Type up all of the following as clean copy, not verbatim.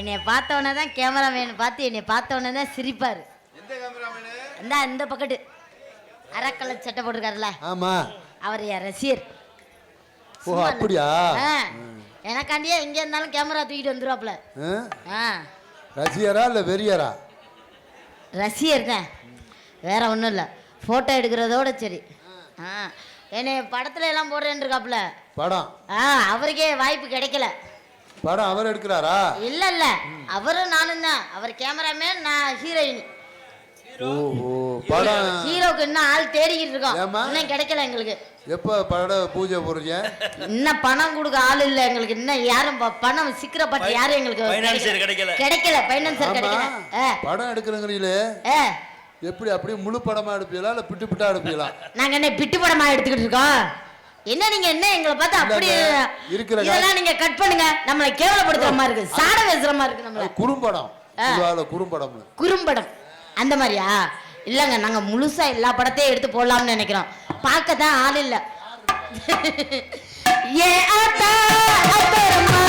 என்னைய பார்த்தவொடனே தான் கேமராமேன் பார்த்து என்னை பார்த்தவொடனே தான் சிரிப்பாரு. இந்த பக்கத்து அரக்கலை சட்டை போட்டிருக்காருல, ஆமா, அவர் என் ரசிகர். ஓ அப்படியா? எனக்காண்டியே எங்க இருந்தாலும் கேமரா தூக்கிட்டு வந்துருவாப்ல. ரசிகரா இல்ல வெறியரா? ரசிகர் தான், வேற ஒன்றும் இல்லை. ஃபோட்டோ எடுக்கிறதோட சரி. என்னை படத்துல எல்லாம் போடுறேன்னு இருக்காப்புல. படம் அவருக்கே வாய்ப்பு கிடைக்கல. படம் அவர் எடுக்கிறாரா? இல்ல இல்ல, அவரும் நானும் தான். அவர் கேமராமேன், நான் ஹீரோயின். ஓஹோ, படம் ஹீரோக்கு இன்னும் ஆள் தேடிக்கிட்டு இருக்கோம், இன்னும் கிடைக்கல எங்களுக்கு. எப்ப பட பூஜை போடுறீங்க? இன்னும் பணம் கொடுக்க ஆள் இல்ல எங்களுக்கு. இன்னும் யாரும் பணம் சிக்கிற பட்டு யாரும் எங்களுக்கு கிடைக்கல. பைனான்சர் கிடைக்கல. படம் எடுக்கிறீங்களே, எப்படி அப்படியே முழு படமா எடுப்பீங்களா இல்ல பிட்டு பிட்டா எடுப்பீங்களா? நாங்க என்ன பிட்டு படமா எடுத்துக்கிட்டு இருக்கோம்? என்ன நீங்க என்ன எங்களை பார்த்து அப்படி இருக்கிற இதெல்லாம் நீங்க கட் பண்ணுங்க. நம்மளை கேவலப்படுத்துற மாதிரி இருக்கு, சாட பேசுற மாதிரி இருக்கு. நம்மள குறும்படம், குறும்படம் அந்த மாதிரியா? இல்லங்க, நாங்க முழுசா எல்லா படத்தையும் எடுத்து போடலாம்னு நினைக்கிறோம். பார்க்க தான் ஆள் இல்ல. ஏ ஆத்தா அத்தரமா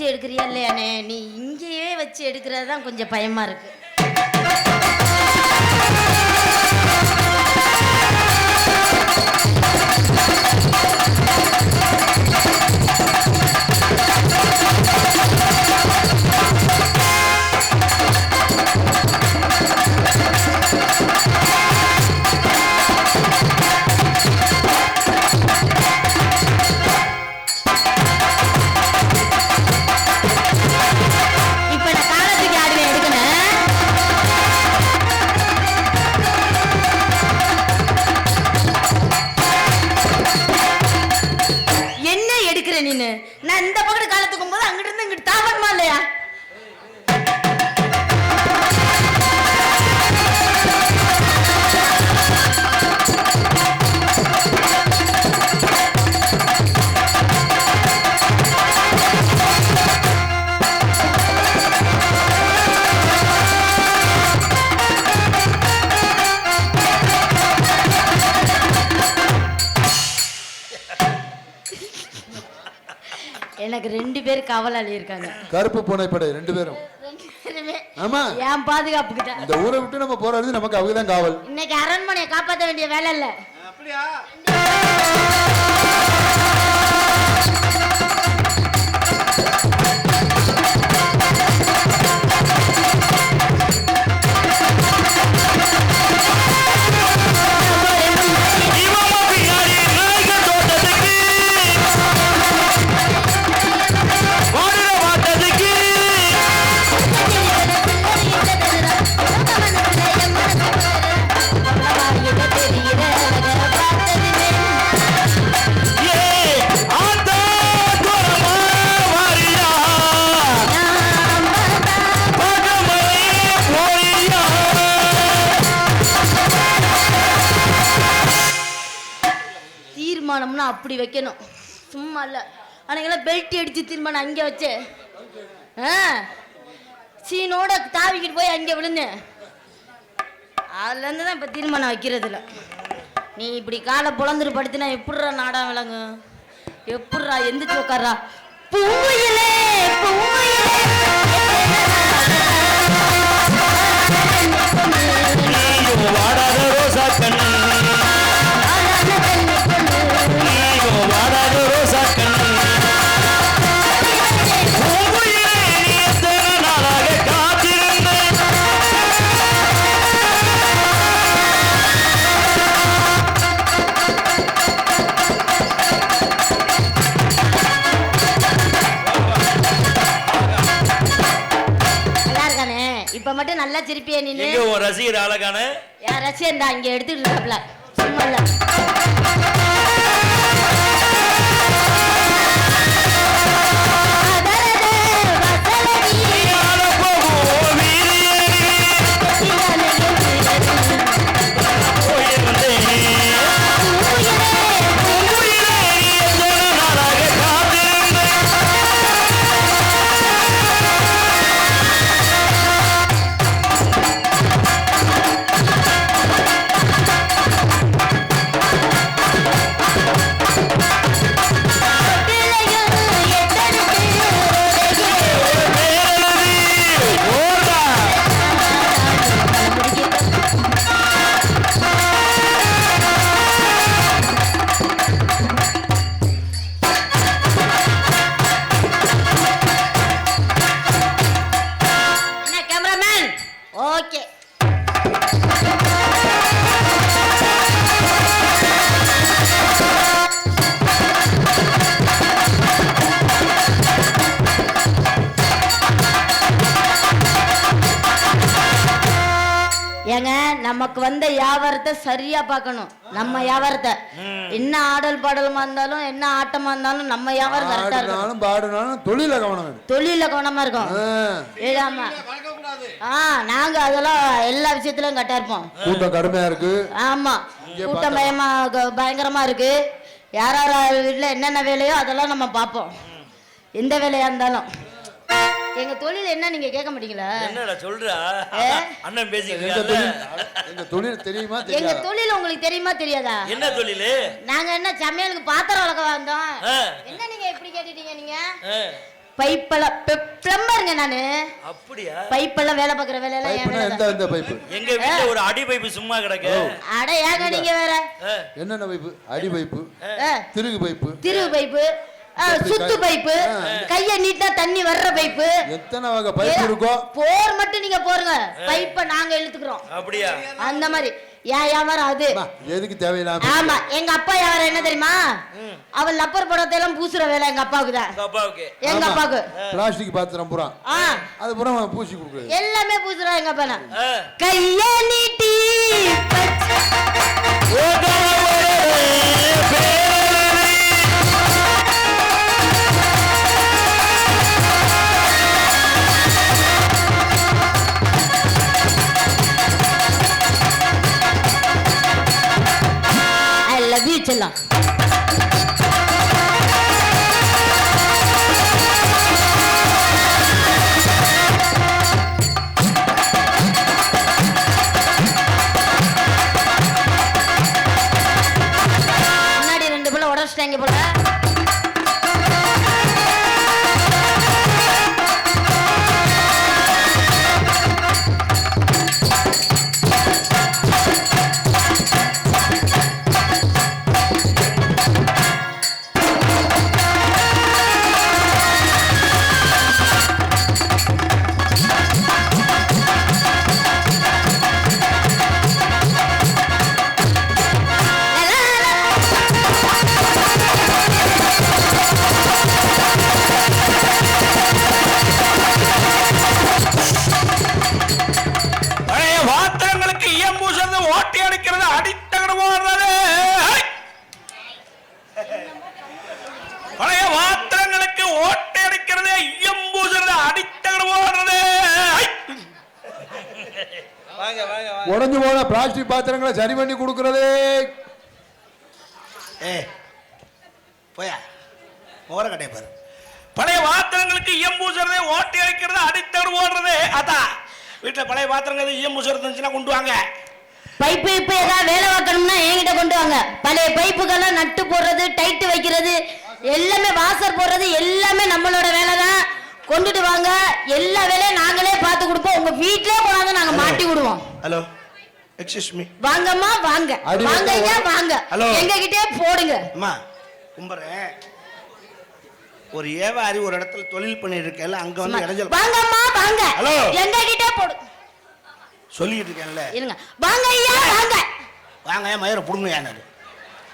எடுக்கிறியா இல்லையானே? நீ இங்கேயே வச்சு எடுக்கிறது தான் கொஞ்சம் பயமா இருக்கு. நான் இந்த பக்கத்து காலத்துக்கும் போது அங்கிட்டு இருந்து இங்கிட்டு தாவணுமா இல்லையா? எனக்கு 2 பேர் காவலாளி இருக்காங்க. கருப்பு பூனைப்படை 2 பேரும். ஆமா, ஏன் பாதுகாப்புக்கிட்ட இந்த ஊரை விட்டு நம்ம போறது நமக்கு அவங்க தான் காவல். இன்னைக்கு அரண்மனையை காப்பாற்ற வேண்டிய வேலை இல்ல. அப்படியா? தீர்மானம்னா அப்படி வைக்கணும், சும்மா இல்லை. அன்னைக்கெல்லாம் பெல்ட் அடிச்சு தீர்மானம் அங்கே வச்சு சீனோட தாவிக்கிட்டு போய் அங்கே விழுந்து, அதுலேருந்து தான் இப்போ தீர்மானம் வைக்கிறதில்ல. நீ இப்படி காலை புலந்துரு படுத்தினா எப்படிரா நாடகம் விளங்கு? எப்படிரா எந்திரிச்சு உட்கார்றா? பூங்குயிலே பூங்குயிலே வாடாத ரோசா கண்ணு மட்டும் நல்லா சிரிப்பியே நீ. எங்க உன் ரசிகர் அழகான யார் ரசிகர் தான் இங்க எடுத்துட்டு இருக்காப்ல சும்மா இல்ல. ஏங்க நமக்கு வந்த வியாபாரத்தை சரியா பார்க்கணும். நம்ம வியாபாரத்தை என்ன ஆடல் பாடலுமா இருந்தாலும் என்ன ஆட்டமா இருந்தாலும் நம்ம வியாபாரம் கரெக்டா இருக்கணும். பாடுனாலும் தொழில கவனம், தொழில கவனமா இருக்கும். ஏடாமா நாங்க அதெல்லாம் எல்லா விஷயத்திலயும் கரெக்டா இருப்போம். கூட்டம் கடுமையா இருக்கு. ஆமா, கூட்டம் பயங்கரமா இருக்கு. யார் வீட்டுல என்னென்ன வேலையோ அதெல்லாம் நம்ம பார்ப்போம். எந்த வேலையா இருந்தாலும். எங்க தொழில் என்ன நீங்க கேட்க மாட்டீங்களா? என்னடா சொல்றா? அண்ணன் பேசிக்கிறீங்க. எங்க தொழில் தெரியுமா? எங்க தொழில் உங்களுக்கு தெரியுமா தெரியாதா? என்ன தொழில்? நாங்க என்ன சமையலுக்கு பாத்திரம் வளர்க்க வந்தோம். என்ன நீங்க இப்படி கேட்டுட்டீங்க? நீங்க பைப்பெல்லாம் பிளம்பருங்க நானு. அப்படியா? பைப்பெல்லாம் வேலை பார்க்குற வேலையெல்லாம் என் வேலை. எந்த பைப்பு? எங்க வீட்ல ஒரு அடி பைப்பு சும்மா கிடக்கு. அட ஏங்க நீங்க வேற என்னென்ன பைப்பு? அடி பைப்பு, திருகு பைப்பு, திருகு பைப்பு, சுத்து பைப்பு, கைய நீட்டா தண்ணி வர்ற பைப்பு. எத்தனை வகை பைப்பு இருக்கோ போர் மட்டும் நீங்க போருங்க, பைப்பை நாங்க இழுத்துக்கிறோம். அப்படியா? அந்த மாதிரி வியாபாரம் அது எதுக்கு தேவையில்லாம. ஆமா, எங்க அப்பா வியாபாரம் என்ன தெரியுமா? அவன் லப்பர் படத்தை எல்லாம் பூசுற வேலை எங்க அப்பாவுக்கு தான். எங்க அப்பாவுக்கு பிளாஸ்டிக் பாத்திரம் பூரா அது பூரா பூசி கொடுக்குறது எல்லாமே பூசுறா எங்க அப்பா. கைய நீட்டி செல்லாம். முன்னாடி 2 பிள்ளை உடச்சிட்டாங்க போல. உடைஞ்சு போன பிளாஸ்டிக் பாத்திரங்களை சரி பண்ணி கொடுக்கறது. போயா ஓர கட்டைய பாரு. பழைய பாத்திரங்களுக்கு ஈயம் பூசுறது, ஓட்டை அடிக்கிறது, அடித்தடு ஓடுறது. அதான் வீட்டுல பழைய பாத்திரங்கள் ஈயம் பூசுறது இருந்துச்சுன்னா கொண்டு வாங்க. பைப்பு இப்ப ஏதாவது வேலை பார்க்கணும்னா என்கிட்ட கொண்டு வாங்க. பழைய பைப்புக்கெல்லாம் நட்டு போடுறது, டைட்டு வைக்கிறது, எல்லாமே வாசர் போடுறது எல்லாமே நம்மளோட வேலை தான். கொண்டுட்டு வாங்க. எல்லா வேலையும் நாங்களே பார்த்து கொடுப்போம். உங்க வீட்லயே போனாங்க நாங்க மாட்டி விடுவோம். Hello, excuse me. வாங்கம்மா வாங்க. வாங்க ஐயா வாங்க. எங்க கிட்டே போடுங்க. அம்மா கும்பறேன். ஒரு ஏவாரி ஒரு இடத்துல தொழில் பண்ணிட்டு இருக்கேன்ல, அங்க வந்து இடைஞ்சல். வாங்கம்மா வாங்க. ஹலோ, எங்க கிட்டே போடு. சொல்லிட்டு இருக்கேன்ல. இருங்க. வாங்க ஐயா வாங்க. வாங்க மயிரை புடுங்க. யானது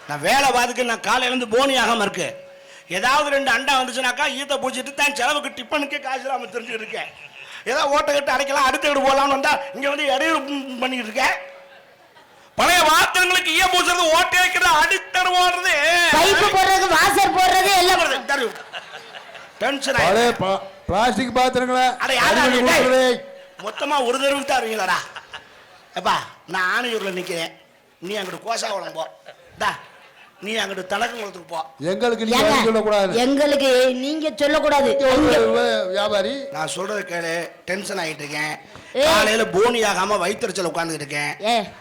நான் வேலை பாதுக்கு நான் காலையில இருந்து போனி ஆகாம இருக்கு. ஏதாவது 2 அண்டா வந்துச்சுனாக்கா ஈத்த பூச்சிட்டு தான் செலவுக்கு டிப்பனுக்கே காசு இல்லாம தெரிஞ்சுட்டு இருக்கேன். ஏதாவது ஓட்ட கட்டு அடைக்கலாம் அடுத்த வீடு போடலாம்னு வந்தா இங்க வந்து இடையூறு பண்ணிக்கிட்டு இருக்க. பழைய பாத்திரங்களுக்கு ஈயம் பூசுறது, ஓட்டை வைக்கிறது, அடித்தடு ஓடுறது, பைப்பு போடுறது, வாசர் போடுறது எல்லாம் டென்ஷன் பழைய பிளாஸ்டிக் பாத்திரங்களை மொத்தமா ஒரு தடவைக்கு தான் அறிவீங்களாடா. எப்பா நான் ஆணையூர்ல நிக்கிறேன், நீ அங்கிட்டு கோசாகுளம் போ, நீ அங்கிட்டு தலக்கங்குளத்துக்கு போ. எங்களுக்கு நீங்க சொல்லக்கூடாது, எங்களுக்கு நீங்க சொல்லக்கூடாது. வியாபாரி நான் சொல்றத கேளு. டென்ஷன் ஆகிட்டு இருக்கேன். காலையில போனி ஆகாம வயிற்றுச்சல் உட்கார்ந்துட்டு இருக்கேன்.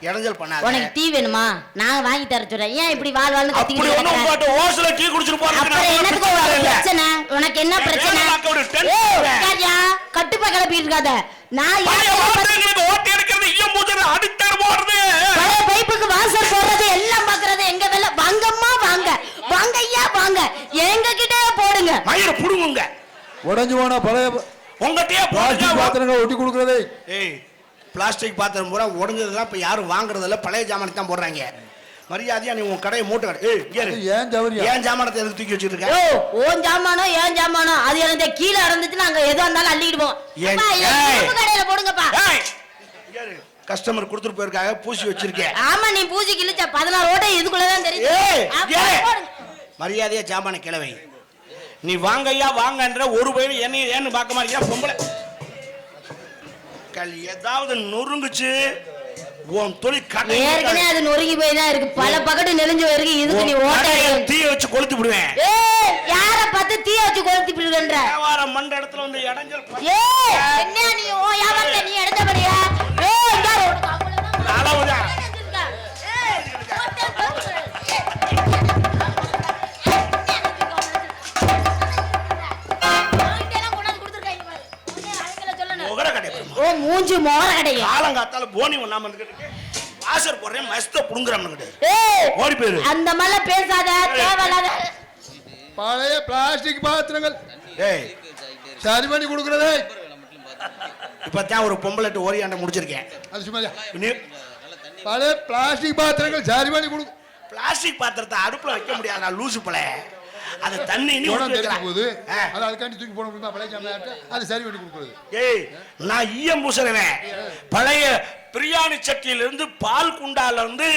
இடைஞ்சல் பண்ணாத. உனக்கு டீ வேணுமா? நான் வாங்கி தர சொல்றேன். ஏன் இப்படி வாழ் வாழ்னு கத்திக்கிட்டு அப்படி ஒண்ணும் போட்டு ஓஸ்ல டீ குடிச்சிட்டு போறது. அப்புறம் என்னத்துக்கு உனக்கு பிரச்சனை? உனக்கு என்ன பிரச்சனை? கட்டுப்பா கிளப்பிட்டு இருக்காத. நான் ஓட்டி எடுக்கிறது, ஈயம் பூசுறது, அடித்தடு போடுறது, பழைய பைப்புக்கு வாசல் போடுறது எல்லாம் பாக்குறது எங்க வேலை. வாங்கம்மா வாங்க, வாங்க ஐயா வாங்க, எங்க கிட்டே போடுங்க. மயிர புடுங்குங்க. உடைஞ்சு போன பழைய உங்ககிட்டயே பிளாஸ்டிக் பாத்திரங்களை ஒட்டி கொடுக்கறது. ஏய் பிளாஸ்டிக் பாத்திரம் பூரா உடைஞ்சதெல்லாம் இப்ப யாரும் வாங்குறது இல்ல, பழைய ஜாமானத்தை தான் போடுறாங்க. மரியாதையா நீ உன் கடையை மூட்டை கடை. ஏன் ஜவரியா? ஏன் ஜாமானத்தை எதுக்கு தூக்கி வச்சிட்டு இருக்க? ஓன் ஜாமானோ ஏன் ஜாமானோ அது எனக்கு கீழே இருந்துச்சுன்னா அங்க எதுவும் இருந்தாலும் அள்ளிடுவோம். கடையில போடுங்கப்பா. கஸ்டமர் கொடுத்துட்டு போயிருக்காங்க, பூசி வச்சிருக்கேன். ஆமா நீ பூசி கிழிச்ச 16 ஓட்டை இதுக்குள்ளதான் தெரியும். மரியாதையா ஜாமான கிளவை. நீ வாங்கய்யா வாங்கன்ற ஒரு பையன் என்ன ஏன்னு பார்க்க மாட்டீங்க. பொம்பளை கல் ஏதாவது நொறுங்குச்சு உன் தொழில் கடை ஏற்கனவே அது நொறுங்கி போய் தான் இருக்கு. பல பக்கத்து நெளிஞ்சு போயிருக்கு. இதுக்கு நீ ஓட்டை தீய வச்சு கொளுத்தி விடுவேன். யார பார்த்து தீய வச்சு கொளுத்தி விடுறன்ற வியாபாரம் மண்ட இடத்துல வந்து இடைஞ்சல். என்ன நீ ஓ வியாபாரத்தை நீ எடுத்தபடியா? அளவுதான். ஓ மூஞ்சி மோர கடையா? காலங்காத்தால போனி ஒண்ணாம வந்துக்கிட்டு வாசர் போடுறேன், மஸ்த புடுங்குறம்னு ஓடி போயிரு. அந்த மாதிரி பேசாத, தேவையில்லாத. பழைய பிளாஸ்டிக் பாத்திரங்கள் ஏய் சரி பண்ணி கொடுக்கறது. இப்பதான் ஒரு பொம்பளைட்டு ஓரியாண்ட முடிச்சிருக்கேன். அது சும்மா பழைய பிளாஸ்டிக் பாத்திரங்கள் சரி பண்ணி கொடு. பிளாஸ்டிக் பாத்திரத்தை அடுப்புல வைக்க முடியாதா லூசு பழ. அது தண்ணி போகுது, அது அதுக்காண்டி தூக்கி போட முடியுமா? பழைய ஜாமான் அது சரி பண்ணி கொடுக்குறது. ஏய் நான் ஈயம் பூசுறேன். பழைய பிரியாணி சட்டியில இருந்து பால் குண்டால இருந்து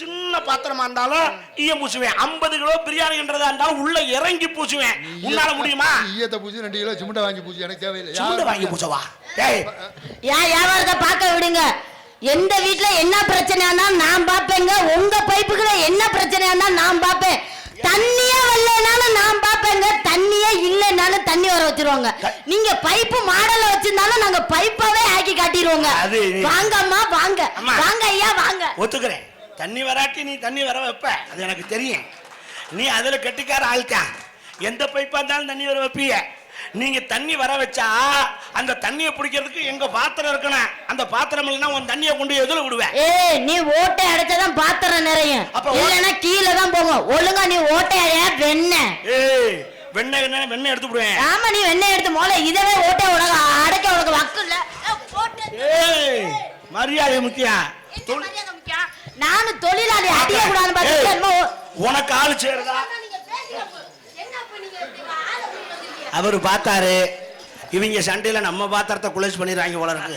சின்ன பாத்திரமா இருந்தாலும் ஈயம் பூசுவேன். 50 கிலோ பிரியாணின்றதா இருந்தாலும் உள்ள இறங்கி பூசுவேன். உன்னால முடியுமா? ஈயத்தை பூசி 2 கிலோ சிமெண்ட் வாங்கி பூசி எனக்கு தேவையில்லை. சிமெண்ட் வாங்கி பூசவா? ஏய் ஏன் வியாபாரத்தை பார்க்க விடுங்க. எந்த வீட்டுல என்ன பிரச்சனைனா நான் பாப்பேங்க. உங்க பைப்புக்குள்ள என்ன பிரச்சனைனா நான் பாப்பேன். தண்ணியே வரலனாலும் நான் பாப்பேங்க. தண்ணியே இல்லைனாலும் தண்ணி வர வச்சிருவாங்க. நீங்க பைப்பு மாடல வச்சிருந்தாலும் நாங்க பைப்பாவே ஆக்கி காட்டிடுவோங்க. வாங்கம்மா வாங்க, வாங்க ஐயா வாங்க. ஒத்துக்கிறேன். தண்ணி வராட்டி நீ தண்ணி வர வைப்ப, அது எனக்கு தெரியும். நீ அதுல கெட்டிக்கார ஆள்கா. எந்த பைப்பா இருந்தாலும் தண்ணி வர வைப்பீங்க. நீங்க தண்ணி வர வச்சா அந்த தண்ணியை பிடிக்கிறதுக்கு எங்க பாத்திரம் இருக்கணும். அந்த பாத்திரம் இல்லைன்னா உன் தண்ணியை கொண்டு எதுல விடுவேன்? நீ ஓட்டை அடைச்சதான் பாத்திரம் நிறையும், இல்லைன்னா கீழே தான் போகும். ஒழுங்கா நீ ஓட்டை அடைய வெண்ணெய். வெண்ணெய் எடுத்து விடுவேன். ஆமா நீ வெண்ணெய் எடுத்து மோளை இதவே ஓட்டை உனக்கு அடைக்க உனக்கு வக்கு இல்ல. மரியாதை முக்கியம். நானும் தொழிலாளி அடிக்க கூடாது. உனக்கு ஆளு சேருதா? அவரு பார்த்தாரு இவங்க சண்டையில நம்ம பாத்திரத்தை குலேஜ் பண்ணிடுறாங்க போல இருக்கு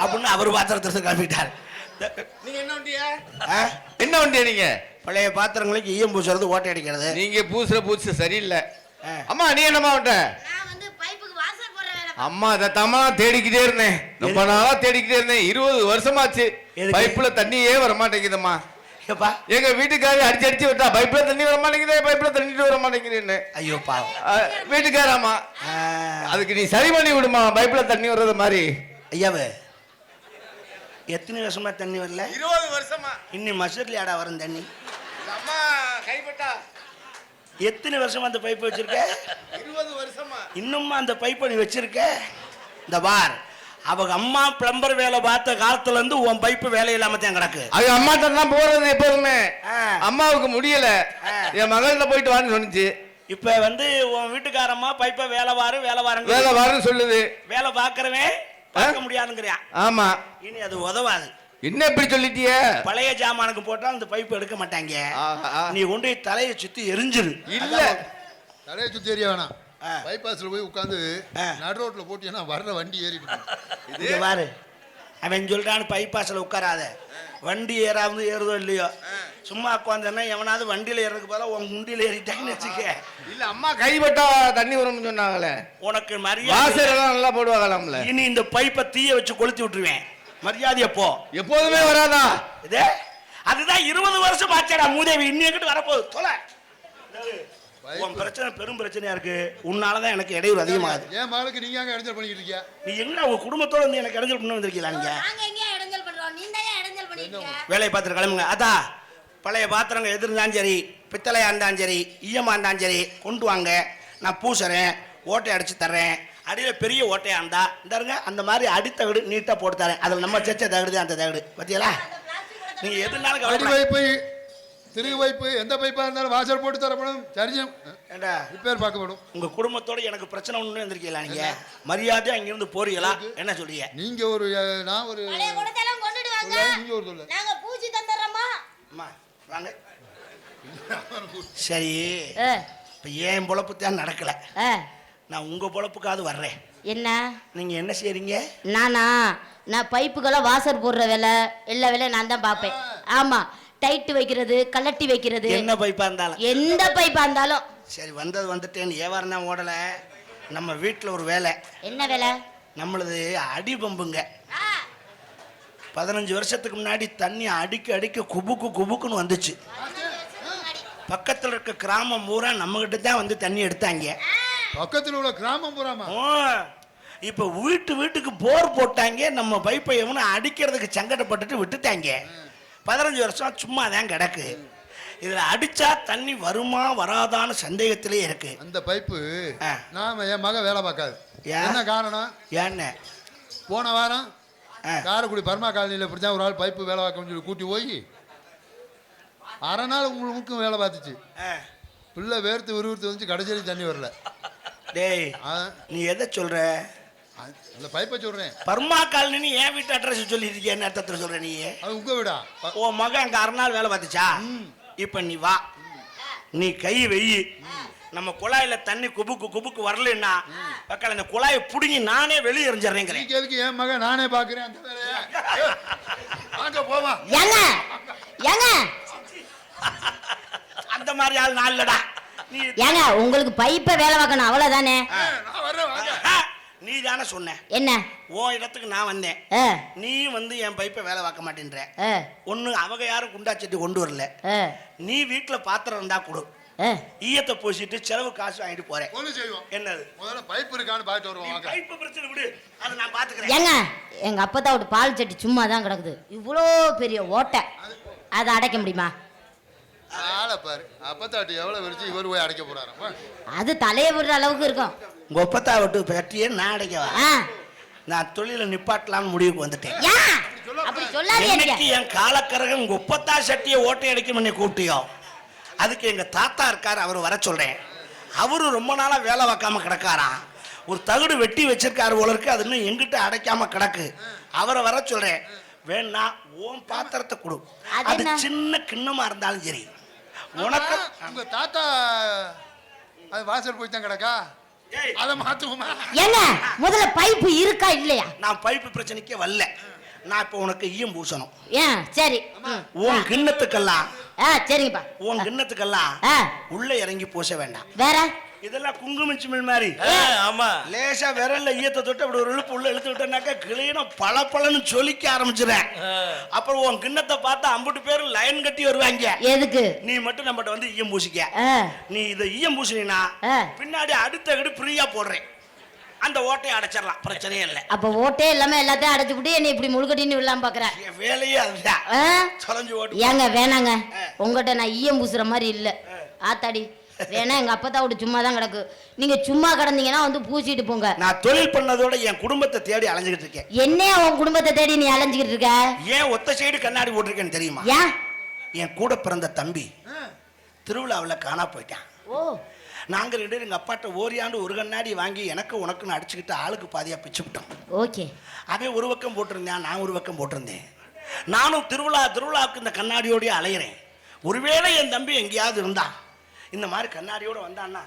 அப்படின்னு அவர் பாத்திரத்தை கிளம்பிட்டார். நீங்க என்ன வண்டியா? என்ன வண்டியா நீங்க? பழைய பாத்திரங்களுக்கு ஈயம் பூசுறது, ஓட்டை அடிக்கிறது. நீங்க பூச சரியில்லை. அம்மா நீ என்னமா வண்ட? அம்மா அதை தம்மா தேடிக்கிட்டே இருந்தேன். ரொம்ப நாளா தேடிக்கிட்டே இருந்தேன். 20 வருஷமாச்சு பைப்புல தண்ணியே வர மாட்டேங்குதும்மா. எங்க வீட்டுக்காரர் அடிச்சு விட்டா பைப்ல தண்ணி வர மாட்டேங்குது, பைப்ல தண்ணிட்டு வர மாட்டேங்குதுன்னு. ஐயோ பாவம். வீட்டுக்காராமா அதுக்கு நீ சரி பண்ணி விடுமா பைப்ல தண்ணி வர்றது மாதிரி. ஐயாவே எத்தனை வருஷமா தண்ணி வரல? 20 வருஷமா. இன்னும் மசூர்ல ஆடா வரும் தண்ணி. அம்மா கைப்பட்டா எத்தனை வருஷமா அந்த பைப் வச்சிருக்க? 20 வருஷமா. இன்னும் அந்த பைப்பை நீ வச்சிருக்க? இந்த பார் அவங்க அம்மா பிளம்பர் வேலை பார்த்த காலத்துல இருந்து உன் பைப்பு வேலை இல்லாம தான் கிடக்கு. அது அம்மா தான் போறது எப்போதுமே. அம்மாவுக்கு முடியல, என் மகள்கிட்ட போயிட்டு வான்னு சொன்னிச்சு. இப்ப உன் வீட்டுக்காரம்மா பைப்பை வேலை வாருன்னு சொல்லுது. வேலை பாக்குறவன் பார்க்க முடியாதுங்கிறியா? ஆமா. இனி அது உதவாது. என்ன இப்படி சொல்லிட்டிய? பழைய ஜாமானுக்கு போட்டா அந்த பைப்பு எடுக்க மாட்டாங்க. நீ கொண்டு தலையை சுத்தி எரிஞ்சிரு. இல்ல தலையை சுத்தி எரிய வேணாம். பைபாஸ்ல போய் உட்காந்து நடு ரோட்ல போட்டீங்கன்னா வர்ற வண்டி ஏறிட்டு இது பாரு அவன் சொல்றான்னு பைபாஸ்ல உட்காராத வண்டி ஏறாவது ஏறுதோ இல்லையோ சும்மா உட்காந்தேன்னா எவனாவது வண்டியில ஏறதுக்கு பதிலா உன் குண்டியில ஏறிட்டாங்கன்னு வச்சுக்க. இல்ல அம்மா கைப்பட்டா தண்ணி வரும்னு சொன்னாங்களே. உனக்கு மரியாதை வாசல்லாம் நல்லா போடுவாங்களாம்ல. இனி இந்த பைப்பை தீய வச்சு கொளுத்தி விட்டுருவேன். மரியாதையை போ. எப்போதுமே வராதா இது? அதுதான் 20 வருஷம் ஆச்சாடா மூதேவி இன்னிக்கிட்டு வரப்போகுது. தொலை. உன் பிரச்சனை பெரும் பிரச்சனையா இருக்கு. உன்னாலதான் எனக்கு இடையூறு அதிகமாகுது. என் மகளுக்கு நீங்க அங்க இடைஞ்சல் பண்ணிக்கிட்டு இருக்கீங்க. நீ என்ன உங்க குடும்பத்தோட வந்து எனக்கு இடைஞ்சல் பண்ண வந்திருக்கீங்களா நீங்க? வேலையை பார்த்துட்டு கிளம்புங்க. அதான் பழைய பாத்திரங்க எது இருந்தாலும் சரி, பித்தளையா இருந்தாலும் சரி, ஈயமா இருந்தாலும் சரி கொண்டு வாங்க. நான் பூசுறேன், ஓட்டை அடிச்சு தர்றேன். அடியில பெரிய ஓட்டையா இருந்தா இந்தாருங்க அந்த மாதிரி அடித்தகடு நீட்டா போட்டு தரேன். அதில் நம்ம செச்ச தகடு அந்த தகடு பத்தியலா. நீங்க எதுனாலும் கவலை திருகு பைப்பு எந்த பைப்பா இருந்தாலும் வாசல் போட்டு தரப்படும். சரிஜம் ஏண்டா ரிப்பேர் பார்க்கப்படும். உங்க குடும்பத்தோட எனக்கு பிரச்சனை ஒண்ணு வந்திருக்கீங்களா நீங்க? மரியாதை அங்க இருந்து போறீங்களா? என்ன சொல்றீங்க? நீங்க ஒரு நான் ஒரு நீங்க ஒரு சொல்ல நாங்க பூஜை தந்தறோமா? அம்மா வாங்க. சரி இப்ப ஏன் பொழப்பு தான் நடக்கல. நான் உங்க பொழப்புக்காவது வர்றேன். என்ன நீங்க என்ன செய்றீங்க? நான் பைப்புகளை வாசர் போடுற வேலை எல்லா வேலையும் நான் தான் பார்ப்பேன். ஆமா, டைட் வைக்கிறது, கலட்டி வைக்கிறது, என்ன பைப்பா இருந்தாலும் எந்த பைப்பா இருந்தாலும். சரி வந்தது வந்துட்டேன்னு ஏவாரம் தான் ஓடல. நம்ம வீட்டில் ஒரு வேலை. என்ன வேலை? நம்மளது அடி பம்புங்க. 15 வருஷத்துக்கு முன்னாடி தண்ணி அடிக்க குபுக்கு குபுக்குன்னு வந்துச்சு. பக்கத்தில் இருக்க கிராமம் பூரா நம்ம கிட்ட தான் வந்து தண்ணி எடுத்தாங்க. பக்கத்தில் உள்ள கிராமம் பூராமா? இப்போ வீட்டுக்கு போர் போட்டாங்க. நம்ம பைப்பை எவனும் அடிக்கிறதுக்கு சங்கடப்பட்டுட்டு விட்டுட்டாங்க. 15 வருஷம் சும்மா தான் கிடக்கு. இதுல அடிச்சா தண்ணி வருமா வராதான்னு சந்தேகத்திலே இருக்கு. அந்த பைப்பு நாம என் மக வேலை பார்க்காது. என்ன காரணம்? ஏன்னு போன வாரம் காரைக்குடி பர்மா காலனியில் இப்படிதான் ஒரு ஆள் பைப்பு வேலை பார்க்க சொல்லி கூட்டி போய் அரை நாள் உங்களுக்கும் வேலை பார்த்துச்சு. பிள்ளை வேர்த்து விறுவிறுத்து வந்து கடைசி தண்ணி வரல. டேய் நீ எதை சொல்ற? அந்த பைப்பை சொல்றேன். பர்மா காலனி என் வீட்டு அட்ரஸ் சொல்லிருக்கேன். என்ன அர்த்தத்தில் சொல்ற நீ? அது உங்க வீடா? உன் மகன் அங்க அரை நாள் வேலை பார்த்துச்சா? இப்ப நீ வா, நீ கை வெயி. நம்ம குழாயில தண்ணி குபுக்கு வரலன்னா பக்கம் அந்த குழாயை புடுங்கி நானே வெளியே எறிஞ்சிடறேங்கிறேன். என் மகன் நானே பாக்குறேன் அந்த வேலையை. வாங்க போவா. அந்த மாதிரி ஆள் நான் இல்லடா. ஏங்க உங்களுக்கு பைப்பை வேலை பார்க்கணும் அவ்வளவுதானே. நீ தானே சொன்ன என்ன உன் இடத்துக்கு நான் வந்தேன். நீ வந்து என் பைப்பை வேலை பார்க்க மாட்டேன்ற. ஒண்ணு அவங்க யாரும் குண்டாச்சட்டி கொண்டு வரல. நீ வீட்டுல பாத்திரம் இருந்தா கொடு. ஈயத்தை பூசிட்டு செலவு காசு வாங்கிட்டு போறேன். என்னது முதல்ல பைப் இருக்கான்னு பாத்துட்டு வருவோம். பைப் பிரச்சனை விடு, அதை நான் பாத்துக்கிறேன். ஏங்க எங்க அப்பத்தாவோட பால் சட்டி சும்மா தான் கிடக்குது. இவ்வளோ பெரிய ஓட்டை, அதை அடைக்க முடியுமா? பாரு அப்பத்தாட்டி எவ்வளவு விரிச்சு இவர் போய் அடைக்க போறாரு. அது தலையை விடுற அளவுக்கு இருக்கும். உங்க ஒப்பத்தா விட்டு பட்டியே நான் அடைக்கவா? நான் தொழில நிப்பாட்டலாம்னு முடிவுக்கு வந்துட்டேன். அப்படி சொல்லாதீங்க. என் காலக்கரகம் உங்க ஒப்பத்தா சட்டியை ஓட்டை அடைக்கும் பண்ணி கூட்டியோ. அதுக்கு எங்க தாத்தா இருக்காரு, அவர் வர சொல்றேன். அவரு ரொம்ப நாளா வேலை பார்க்காம கிடக்காராம். ஒரு தகுடு வெட்டி வச்சிருக்காரு போல இருக்கு. அது இன்னும் எங்கிட்ட அடைக்காம கிடக்கு. அவரை வர சொல்றேன். வேணா உன் பாத்திரத்தை கொடு. அது சின்ன கிண்ணமா இருந்தாலும் சரி. உனக்கு உங்க தாத்தா அது வாசல் போய் தான் கிடக்கா, அதை மாத்துவோமா? என்ன முதல்ல பைப்பு இருக்கா இல்லையா? நான் பைப்பு பிரச்சனைக்கே வரல. நான் இப்ப உனக்கு ஈயம் பூசணும். சரி. உன் கிண்ணத்துக்கெல்லாம் சரிங்கப்பா. உன் கிண்ணத்துக்கெல்லாம் உள்ள இறங்கி பூச வேண்டாம். வேற இதெல்லாம் குங்குமச்சிமிழ் மாதிரி. ஆமா, லேசா விரல்ல ஈயத்தை தொட்டு அப்படி ஒரு இழுப்பு உள்ள இழுத்து விட்டனாக்கா கிளீனும் பளபளன்னு சொலிக்க ஆரம்பிச்சிடுறேன். அப்புறம் உன் கிண்ணத்தை பார்த்தா 50 பேர் லைன் கட்டி வருவாங்க. எதுக்கு? நீ மட்டும் நம்மகிட்ட வந்து ஈயம் பூசிக்க. நீ இதை ஈயம் பூசினா பின்னாடி அடுத்த கடு ஃப்ரீயா போடுறேன். அந்த ஓட்டையை அடைச்சிடலாம், பிரச்சனையே இல்லை. அப்ப ஓட்டே இல்லாம எல்லாத்தையும் அடைச்சு விட்டு என்ன இப்படி முழுக்கட்டின்னு விடலாம் பாக்குறேன். வேலையே அதுதான். தொலைஞ்சு ஓட்டு. ஏங்க வேணாங்க, உங்ககிட்ட நான் ஈயம் பூசுற மாதிரி இல்ல. ஆத்தாடி வேணா, எங்க அப்பத்தா விட்டு சும்மா தான் கிடக்கு. நீங்க சும்மா கிடந்தீங்கன்னா வந்து பூசிட்டு போங்க. நான் தொழில் பண்ணதோட என் குடும்பத்தை தேடி அலைஞ்சுக்கிட்டு இருக்கேன். என்ன உன் குடும்பத்தை தேடி நீ அலைஞ்சுக்கிட்டு இருக்க? ஏன் ஒத்த சைடு கண்ணாடி போட்டிருக்கேன்னு தெரியுமா? ஏன்? என் கூட பிறந்த தம்பி திருவிழாவில் காணா போயிட்டான். நாங்க 2 பேரும் எங்க அப்பாட்ட ஓரியாண்டு ஒரு கண்ணாடி வாங்கி எனக்கு உனக்குன்னு அடிச்சுக்கிட்டு ஆளுக்கு பாதியா பிச்சு விட்டோம். ஓகே. அவன் ஒரு பக்கம் போட்டிருந்தேன், நான் ஒரு பக்கம் போட்டிருந்தேன். நானும் திருவிழாவுக்கு இந்த கண்ணாடியோடய அலையிறேன். ஒருவேளை என் தம்பி எங்கேயாவது இருந்தா இந்த மாதிரி கண்ணாடியோட வந்தான்னா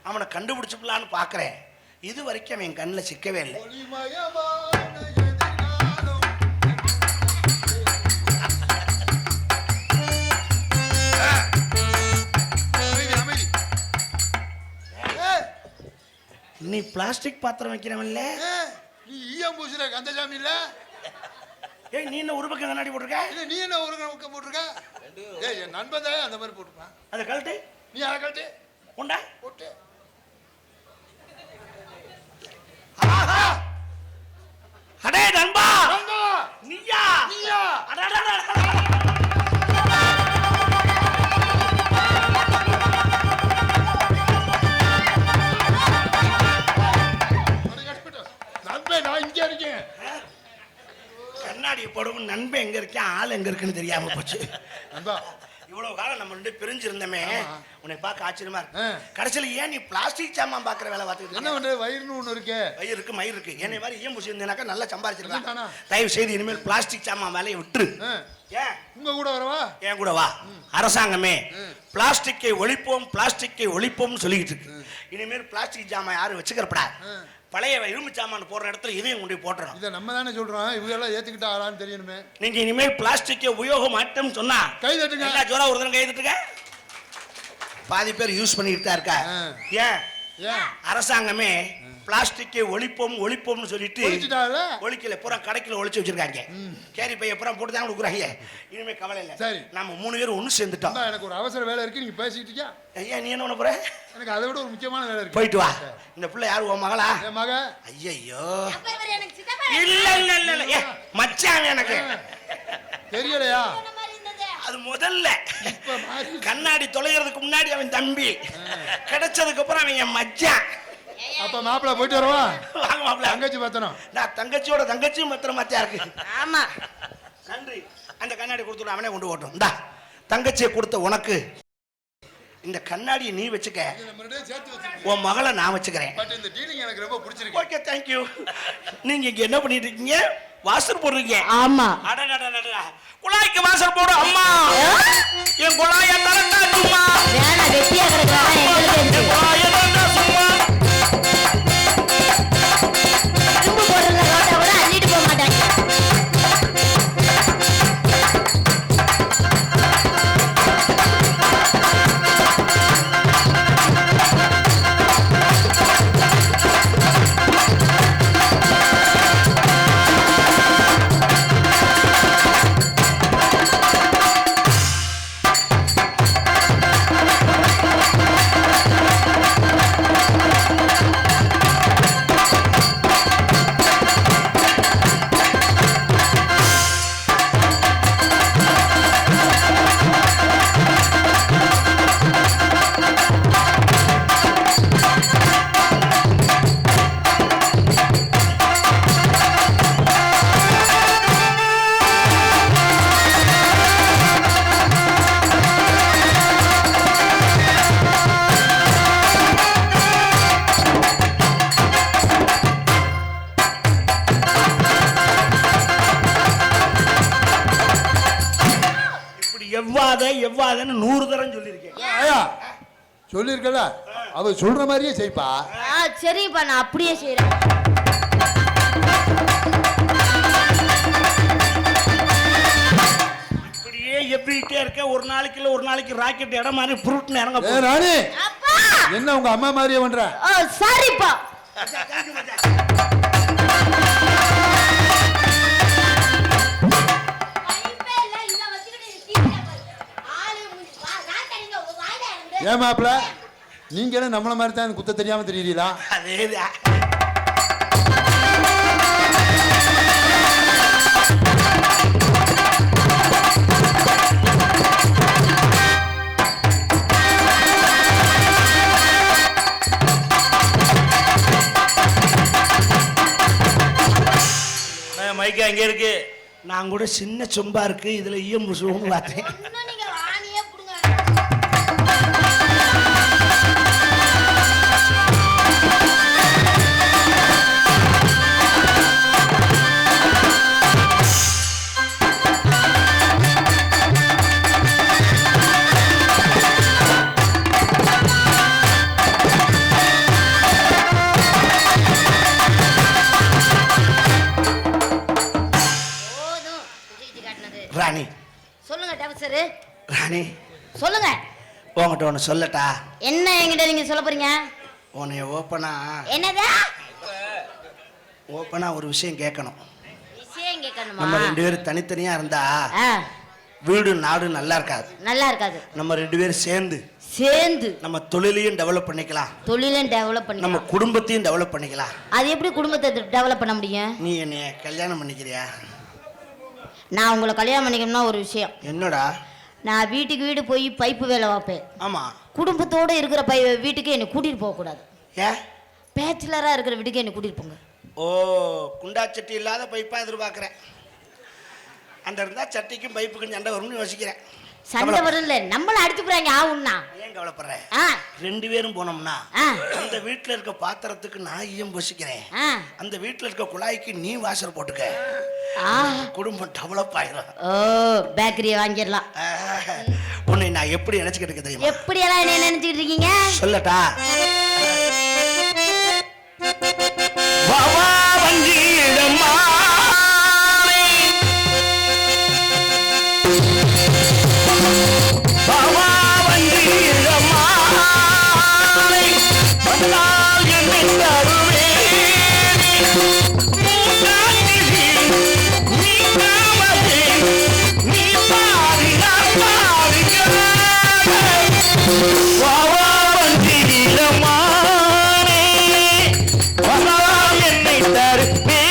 அவனை கண்டுபிடிச்சுக்கலான்னு பாக்குறேன். இது வரைக்கும் அவன் கண்ணில் சிக்கவே இல்லை. நீ பிளாஸ்டிக் பாத்திரம் வைக்கிறவன்ல, நீ ஈயம் பூசுற கந்தசாமி இல்ல? ஏய் நீ என்ன ஒரு பக்கம் கண்ணாடி போட்டிருக்க? இல்ல நீ என்ன ஒரு பக்கம் போட்டிருக்க? ஏய் என் நண்பன் தான் அந்த மாதிரி போட்டிருப்பான். அதை கழட்டு. நீ அதை கழட்டு. உண்டா போட்டு. ஆஹா அடே நண்பா, நண்பா நீயா நீயா? அடடடடட. நண்பன் நான் இங்க இருக்கேன். கண்ணாடி போடவும் நண்பன் எங்க இருக்கேன், ஆள் எங்க இருக்குன்னு தெரியாம போச்சு. நண்பா இவ்வளவு காலம் நம்ம ரெண்டு பிரிஞ்சிருந்தமே, உன்னை பார்க்க ஆச்சரியமா இருக்கு. ஆ. கடைசியில ஏன் நீ பிளாஸ்டிக் சாமான் பாக்குற வேலை பார்த்துக்கிட்டு என்ன பண்ற? வயிறுன்னு ஒண்ணு இருக்கே. வயிறு இருக்கு மயிர் இருக்கு. என்னை மாதிரி ஈயம் பூசி இருந்தேனாக்கா நல்லா சம்பாதிச்சிருக்கான். அதுதானா? தயவு செய்து இனிமேல் பிளாஸ்டிக் சாமான் வேலையை விட்டுரு. ஏன் உங்க கூட வரவா? ஏன் கூட வா. அரசாங்கமே பிளாஸ்டிக்கை ஒழிப்போம் பிளாஸ்டிக்கை ஒழிப்போம் சொல்லிக்கிட்டு இருக்கு. இனிமேல் பிளாஸ்டிக் ஜாமான் யாரும் வச்சுக்கிறப்படா. பழைய இரும்பு சாமான் போடுற இடத்துல இதையும் கொண்டு போட்டுறோம். இதை நம்ம தானே சொல்றோம், இவங்க எல்லாம் ஏத்துக்கிட்டா ஆளான்னு தெரியணுமே. நீங்க இனிமேல் பிளாஸ்டிக்கை உபயோகம் மாட்டோம் சொன்னா கை தட்டுங்க. எல்லா ஜோரா ஒரு கை தட்டுங்க. பாதி பேர் யூஸ் பண்ணிட்டு தான் இருக்கா. ஏன் ஏன் அரசாங்கமே பிளாஸ்டிக்கை ஒழிப்போம் ஒழிப்போம்னு சொல்லிட்டு ஒழிச்சிட்டால? ஒழிக்கல, பூரா கடைக்குள்ள ஒழிச்சு வச்சிருக்காங்க. கேரி பைய பூரா போட்டு தான் கொடுக்குறாங்க. இனிமே கவலை இல்லை. சரி, நம்ம 3 பேரும் ஒன்று சேர்ந்துட்டோம். எனக்கு ஒரு அவசர வேலை இருக்கு, நீங்க பேசிட்டு இருக்கியா? ஐயா நீ என்ன பண்ண போற? எனக்கு அதை விட ஒரு முக்கியமான வேலை இருக்கு. போயிட்டு வா. இந்த பிள்ளை யாரு, உன் மகளா? என் மக. ஐயோ இல்ல இல்ல இல்ல இல்ல, ஏ மச்சான் எனக்கு தெரியலையா? அது முதல்ல கண்ணாடி தொலைகிறதுக்கு முன்னாடி அவன் தம்பி, கிடைச்சதுக்கு அப்புறம் அவன் என் மச்சான். அப்ப மாப்பிள்ள போயிட்டு வரவா? வாங்க மாப்பிள்ள. தங்கச்சி பத்தனம். நான் தங்கச்சியோட தங்கச்சியும் பத்திரம் மச்சா இருக்கு. ஆமா நன்றி. அந்த கண்ணாடி கொடுத்து அவனே கொண்டு ஓட்டும். இந்தா தங்கச்சியை கொடுத்த உனக்கு இந்த கண்ணாடியை நீ வச்சுக்க, உன் மகளை நான் வச்சுக்கிறேன். இந்த டீலிங் எனக்கு ரொம்ப பிடிச்சிருக்கு. Okay thank you. நீங்க இங்க என்ன பண்ணிட்டு இருக்கீங்க? வாசல் போடுறீங்க? ஆமா. அடடடடடா, குழாய்க்கு வாசல் போடு அம்மா. என் குழாய தரட்டா சும்மா. வேணா வெட்டியா கிடக்குறாங்க எங்களுக்கு என் எதுக்கு? குழாய தரட்டா சும்மா. இரும்பு போடுறத ரோட்டை கூட அள்ளிட்டு போக மாட்டாங்க. எவ்வாதன்னு 100 தரம் சொல்லியிருக்கேன். ஐயா சொல்லியிருக்கல, அவ சொல்ற மாதிரியே செய்ப்பா. சரிப்பா, நான் அப்படியே செய்யறேன். இப்படியே எப்படிட்டே இருக்க, ஒரு நாளைக்கு ராக்கெட் இடம் மாதிரி புருட்னு இறங்க போகுது. ராணி என்ன உங்க அம்மா மாதிரியே பண்ற? சரிப்பா. ஏன் மாப்பிள்ள, நீங்க என்ன நம்மள மாதிரி தான் குத்த தெரியாம தெரியலீங்களா? அதேதான். மைக்கு அங்க இருக்கு. நான் கூட சின்ன சொம்பா இருக்கு, இதுல ஈயம் பூசுவோம்னு பார்த்தேன். ராணி சொல்லுங்க டவுசரு. ராணி சொல்லுங்க. உங்ககிட்ட ஒன்று சொல்லட்டா? என்ன என்கிட்ட நீங்க சொல்ல போறீங்க? உன்னைய ஓப்பனா என்னதா? ஓப்பனா ஒரு விஷயம் கேட்கணும். விஷயம் கேட்கணுமா? நம்ம 2 பேரும் தனித்தனியா இருந்தா ஆ, வீடு நாடு நல்லா இருக்காது. நல்லா இருக்காது. நம்ம 2 பேரும் சேர்ந்து நம்ம தொழிலையும் டெவலப் பண்ணிக்கலாம், தொழிலும் டெவலப் நம்ம பண்ணிக்கலாம். குடும்பத்தையும் டெவலப் பண்ணிக்கலாம். அது எப்படி குடும்பத்தை டெவலப் பண்ண முடியும்? நீ என்னைய கல்யாணம் பண்ணிக்கிறியா? நான் உங்களை கல்யாணம் பண்ணிக்கணும்னா ஒரு விஷயம். என்னடா? நான் வீட்டுக்கு வீடு போய் பைப்பு வேலை பார்ப்பேன். ஆமா. குடும்பத்தோட இருக்கிற வீட்டுக்கு என்னை கூட்டிட்டு போக கூடாது. ஏன்? பேச்சுலரா இருக்கிற வீட்டுக்கு என்னை கூட்டிட்டு போங்க. ஓ, குண்டா சட்டி இல்லாத பைப்பா எதிர்பார்க்கிறேன். அந்த இருந்தா சட்டிக்கும் பைப்புக்கும் சண்டை வரும்னு யோசிக்கிறேன். சண்டை வரல, நம்மள அடிச்சு போறாங்க. ஆவுன்னா ஏன் கவலைப்படுற? ஆ, 2 பேரும் போனோம்னா ஆ, அந்த வீட்டுல இருக்க பாத்திரத்துக்கு நான் ஈயம் பொசிக்கிறேன், ஆ, அந்த வீட்டுல இருக்க குழாய்க்கு நீ வாசர் போட்டுக்க. ஆ. குடும்பம் டெவலப் ஆயிரும். ஓ, பேக்கரியை வாங்கிடலாம். உன்னை நான் எப்படி நினைச்சுக்கிட்டு தெரியுமா? எப்படி எல்லாம் என்ன நினைச்சுக்கிட்டு இருக்கீங்க? சொல்லட்டா? வாவா வஞ்சிடம்மா, வாவா வஞ்சிடம்மா, வந்தால் என்னை தருவே, நீ காவலே, நீ பாரி நான் பாரியா. வாவா வஞ்சிடம்மா, வந்தால் என்னை தருவே.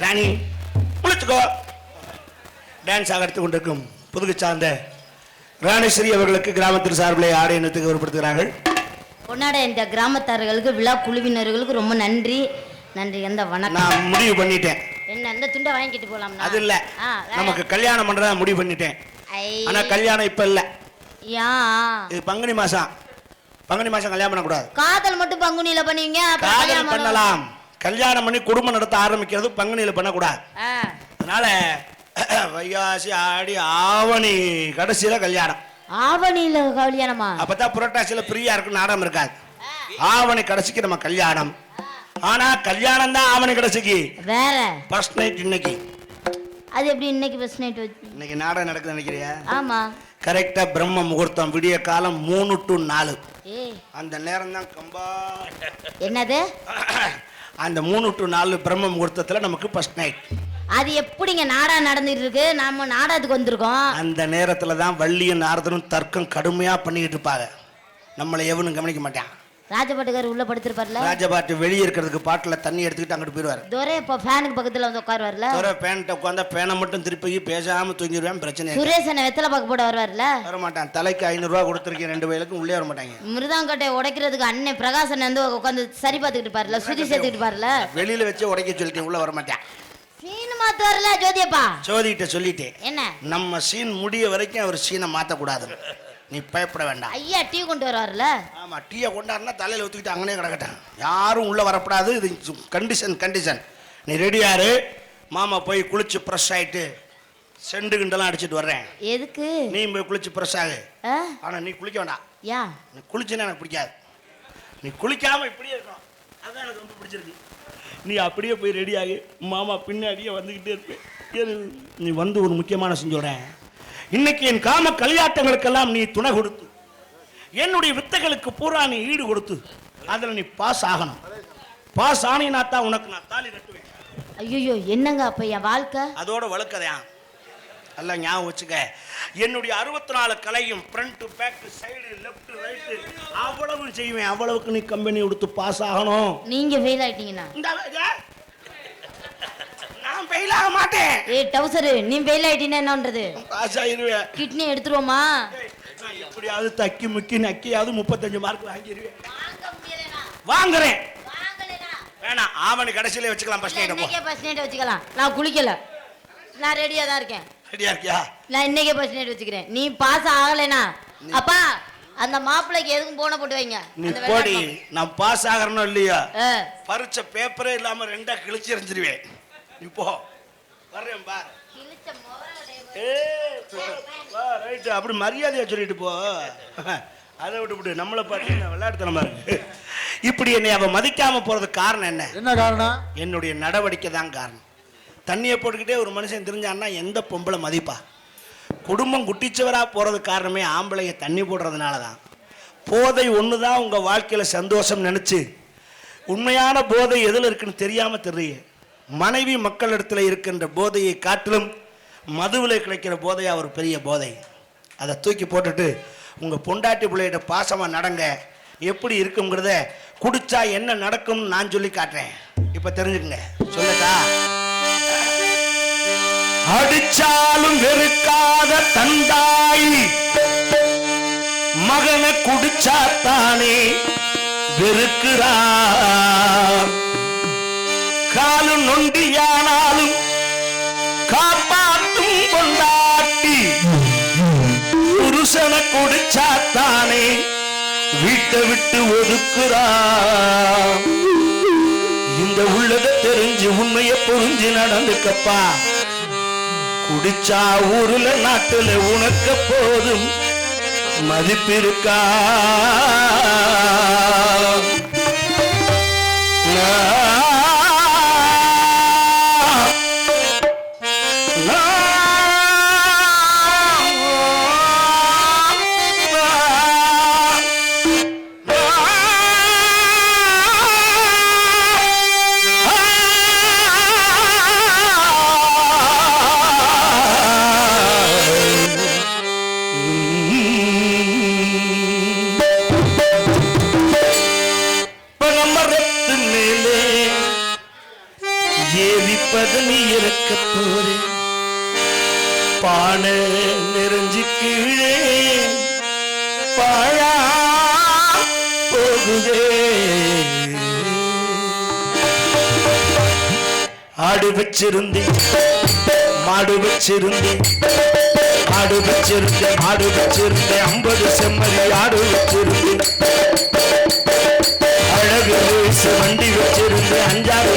ராணி முடிச்சுக்கோ. டான்ஸ் ஆகத்து கொண்டிருக்கும் புதுகை சார்ந்த ராணேஸ்வரி அவர்களுக்கு கிராமத்தின் சார்பிலே ஆடை இனத்துக்கு ஏற்படுத்துகிறார்கள். பொன்னாட இந்த கிராமத்தார்களுக்கு விழா குழுவினர்களுக்கு ரொம்ப நன்றி. நன்றி. எந்த வணக்கம். நான் முடிவு பண்ணிட்டேன். என்ன அந்த துண்டை வாங்கிட்டு போலாம்? அது இல்ல, நமக்கு கல்யாணம் பண்றதா முடிவு பண்ணிட்டேன். ஆனா கல்யாணம் இப்ப இல்ல. இது பங்குனி மாசம். பங்குனி மாசம் கல்யாணம் பண்ணக்கூடாது. காதல் மட்டும் பங்குனியில பண்ணுவீங்க. காதல் பண்ணலாம். கல்யாணம் பண்ணி குடும்பம் நடத்த ஆரம்பிக்கிறது பங்குனியில பண்ணக்கூடாது. அதனால வைகாசி ஆடி ஆவணி கடைசியில கல்யாணம். ஆவணியில கல்யாணமா? அப்பதான் புரட்டாசியில பிரியா இருக்கு, நாடகம் இருக்காது. ஆவணி கடைசிக்கு நம்ம கல்யாணம். ஆனா கல்யாணம் தான் ஆவணி கடைசிக்கு. வேற ஃபர்ஸ்ட் நைட் இன்னைக்கு. அது எப்படி இன்னைக்கு ஃபர்ஸ்ட் நைட்? இன்னைக்கு நாடகம் நடக்குது நினைக்கிறியா? ஆமா. கரெக்டா பிரம்ம முகூர்த்தம் விடிய காலம் 3 to 4. அந்த நேரம் தான் கம்பா. என்னது? அந்த 3 to 4 பிரம்ம முகூர்த்தத்துல நமக்கு ஃபர்ஸ்ட் நைட். அது எப்படிங்க நாடகம் நடந்துட்டு இருக்கு? நாம நாடகத்துக்கு வந்திருக்கோம். அந்த நேரத்துல தான் வள்ளியும் நாரதனும் தர்க்கம் கடுமையா பண்ணிக்கிட்டு இருப்பாங்க. நம்மளை எவனும் கவனிக்க மாட்டான். ராஜபாட்டுக்காரர் உள்ள படுத்திருப்பார்ல. ராஜபாட்டு வெளியே இருக்கிறதுக்கு பாட்டில் தண்ணி எடுத்துக்கிட்டு அங்கிட்டு போயிடுவார். துரை இப்போ ஃபேனுக்கு பக்கத்துல வந்து உட்காருவார்ல. துரை ஃபேன்ட்ட உட்காந்தா ஃபேனை மட்டும் திருப்பி பேசாம தூங்கிடுவேன். பிரச்சனை. சுரேஷனை வெத்தலை பாக்க போட வருவார்ல. வர மாட்டான். தலைக்கு 500 ரூபா கொடுத்துருக்கேன் 2 வயலுக்கு உள்ளே வர மாட்டாங்க. மிருதாங்கட்டை உடைக்கிறதுக்கு அண்ணன் பிரகாசன் வந்து உட்காந்து சரி பார்த்துக்கிட்டு இருப்பார்ல, சுதி சேர்த்துக்கிட்டு இருப்பார்ல. வெளியில வச்சு உடைக்க சொல்லிட்டேன், உள்ள வர மாட்டேன். சீன் மாத்து வரல ஜோதியப்பா. ஜோதிகிட்ட சொல்லிட்டேன், என்ன நம்ம சீன் முடிய வரைக்கும் அவர் சீனை மாத்தக்கூடாது. நீ பயப்பட வேண்டாம். ஐயா டீ கொண்டு வருவார்ல. ஆமா, டீயை கொண்டாருன்னா தலையில ஊற்றிக்கிட்டு அங்கனே கிடக்கட்டான். யாரும் உள்ள வரக்கூடாது. இது கண்டிஷன். நீ ரெடியாரு. மாமா போய் குளிச்சு ஃப்ரெஷ் ஆயிட்டு செண்டு கிண்டெல்லாம் அடிச்சுட்டு வர்றேன். எதுக்கு? நீ போய் குளிச்சு ஃப்ரெஷ் ஆகு. ஆனா நீ குளிக்க வேண்டாம். யா, நீ குளிச்சுன்னா எனக்கு பிடிக்காது. நீ குளிக்காம இப்படியே இருக்கணும், அதான் எனக்கு ரொம்ப பிடிச்சிருக்கு. நீ அப்படியே போய் ரெடி ஆகு. மாமா பின்னாடியே வந்துக்கிட்டே இருப்பேன். நீ வந்து ஒரு முக்கியமான செஞ்சோடேன். இன்னைக்கு என் காம கல்யாட்டங்களுக்கெல்லாம் நீ துணை கொடுத்து, என்னுடைய வித்தைகளுக்கு பூரா நீ ஈடு கொடுத்து, அதில் நீ பாஸ் ஆகணும். பாஸ் ஆனினா தான் உனக்கு நான் தாலி கட்டுவேன். ஐயோ என்னங்க அப்ப என் வாழ்க்கை அதோட வழுக்கதையா? எல்லாம் ஞாபகம் வச்சுக்க. என்னுடைய 64 கலையும் front back side left right அவ்வளவு செய்வேன். அவ்வளவுக்கு நீ கம்பெனி கொடுத்து பாஸ் ஆகணும். நீங்க ஃபெயில் ஆயிட்டீங்கன்னா நான் ஃபெயில் ஆக மாட்டேன். ஏய் டவுசர், நீ ஃபெயில் ஆயிட்டீனா என்னன்றது? பாஸ் ஆயிருவேன். கிட்னி எடுத்துருவோமா? எப்படியாவது தக்கி முக்கி நக்கியாவது 35 மார்க் வாங்கிடுவேன். வாங்குறேன். வேணாம், ஆவணி கடைசியில வச்சுக்கலாம். ஃபர்ஸ்ட் நைட் இன்னைக்கே ஃபர்ஸ்ட் நைட் வச்சுக்கலாம். நான் குளிக்கல, நான் ரெடியா தான் இருக்கேன். ரெடியா இருக்கியா? நான் இன்னைக்கே ஃபர்ஸ்ட் நைட் வச்சுக்கிறேன். நீ பாஸ் ஆகலைனா அப்பா அந்த மாப்பிளைக்கு எதுக்கும் போன போட்டு வைங்க. நீ போடி. நான் பாஸ் ஆகறனோ இல்லையா, பரீட்சை பேப்பரே இல்லாம 2 கிழிச்சு எறிஞ்சிருவேன். நீ போ. வர்றேன் பார். ரைட், அப்படி மரியாதையா சொல்லிட்டு போ. அதை விட்டு நம்மளை பார்த்து விளையாட்டுத்தனமா இருக்கு. இப்படி என்னை அவ மதிக்காம போறதுக்கு காரணம் என்ன? என்ன காரணம்? என்னுடைய நடவடிக்கை தான் காரணம். தண்ணியை போட்டுக்கிட்டே ஒரு மனுஷன் தெரிஞ்சான்னா எந்த பொம்பளை மதிப்பா? குடும்பம் குட்டிச்சவரா போறதுக்கு காரணமே ஆம்பளைய தண்ணி போடுறதுனால தான். போதை ஒன்று தான் உங்க வாழ்க்கையில சந்தோஷம் நினைச்சு உண்மையான போதை எதில் இருக்குன்னு தெரியாம தெரியுது. மனைவி மக்களிடத்துல இருக்கின்ற போதையை காட்டிலும் மதுவில் கிடைக்கிற போதையா ஒரு பெரிய போதை. அதை தூக்கி போட்டுட்டு உங்க பொண்டாட்டி பிள்ளைகிட்ட பாசமா நடங்க. எப்படி இருக்குங்கிறத குடிச்சா என்ன நடக்கும்னு நான் சொல்லி காட்டுறேன். இப்ப தெரிஞ்சுக்கங்க. சொல்லட்டா? அடிச்சாலும் வெறுக்காத தந்தாய் மகனை குடிச்சாத்தானே வெறுக்கிறார். காலு நொண்டியானாலும் காப்பாற்றும் கொண்டாட்டி புருஷனை குடிச்சாத்தானே வீட்டை விட்டு ஒதுக்குறார். இந்த உள்ளத தெரிஞ்சு உண்மையை புரிஞ்சு நடந்துக்கப்பா. குடிச்சா ஊருல நாட்டுல உனக்கு போதும் மதிப்பிருக்கா? நீ இருக்க போறே பானை நெறிஞ்சு கீழே பாழா போகுதே. ஆடு வச்சிருந்தேன் மாடு வச்சிருந்தேன் ஆடு வச்சிருந்தேன் மாடு வச்சிருந்தேன் 50 செம்மறி ஆடு வச்சிருந்தேன். அழகு வண்டி வச்சிருந்தேன் 5-6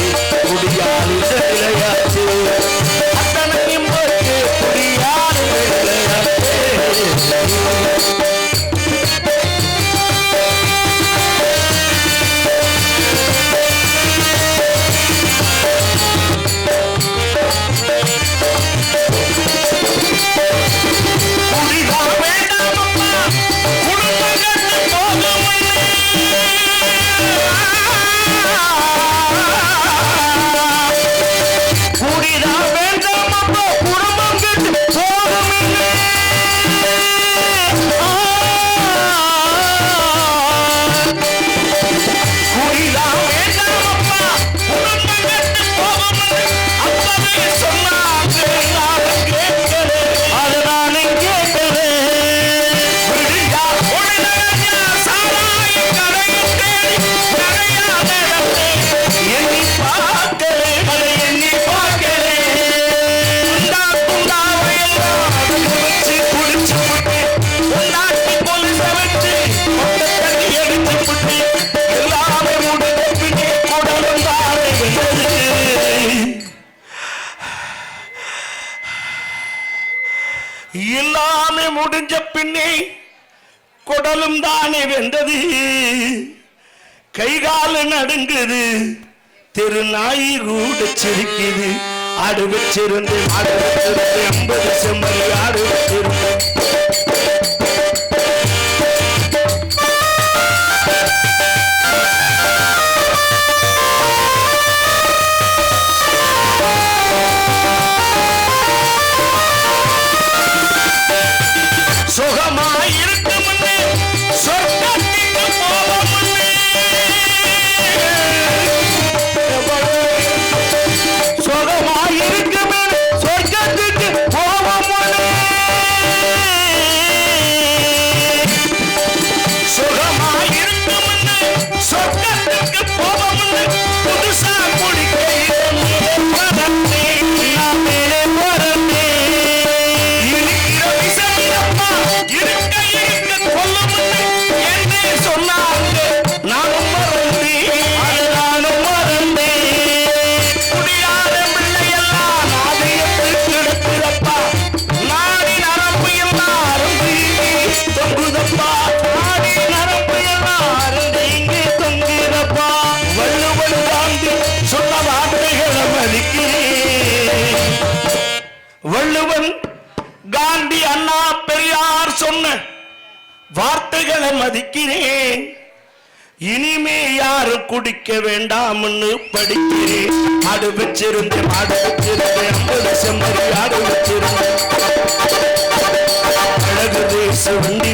போச்சு குடியால் இந்த நிலையாச்சு அத்தனையும் போச்சு குடியால் விளையாச்சு எல்லாமே முடிஞ்ச பின்னே குடலும் தானே வென்றது கைகால நடுங்குது திருநாய் கூட சிரிக்குது ஆடு வச்சிருந்து 50 செம்மறி ஆடு வச்சிருந்து வள்ளுவன் காந்தி அண்ணா பெரியார் சொன்ன வார்த்தைகளை மதிக்கிறேன் இனிமே யாரும் குடிக்க வேண்டாம்னு படிக்கிறேன் ஆடு வச்சிருந்தேன் 50 செம்மறி ஆடு வச்சிருந்தேன் அழகு தேச வண்டி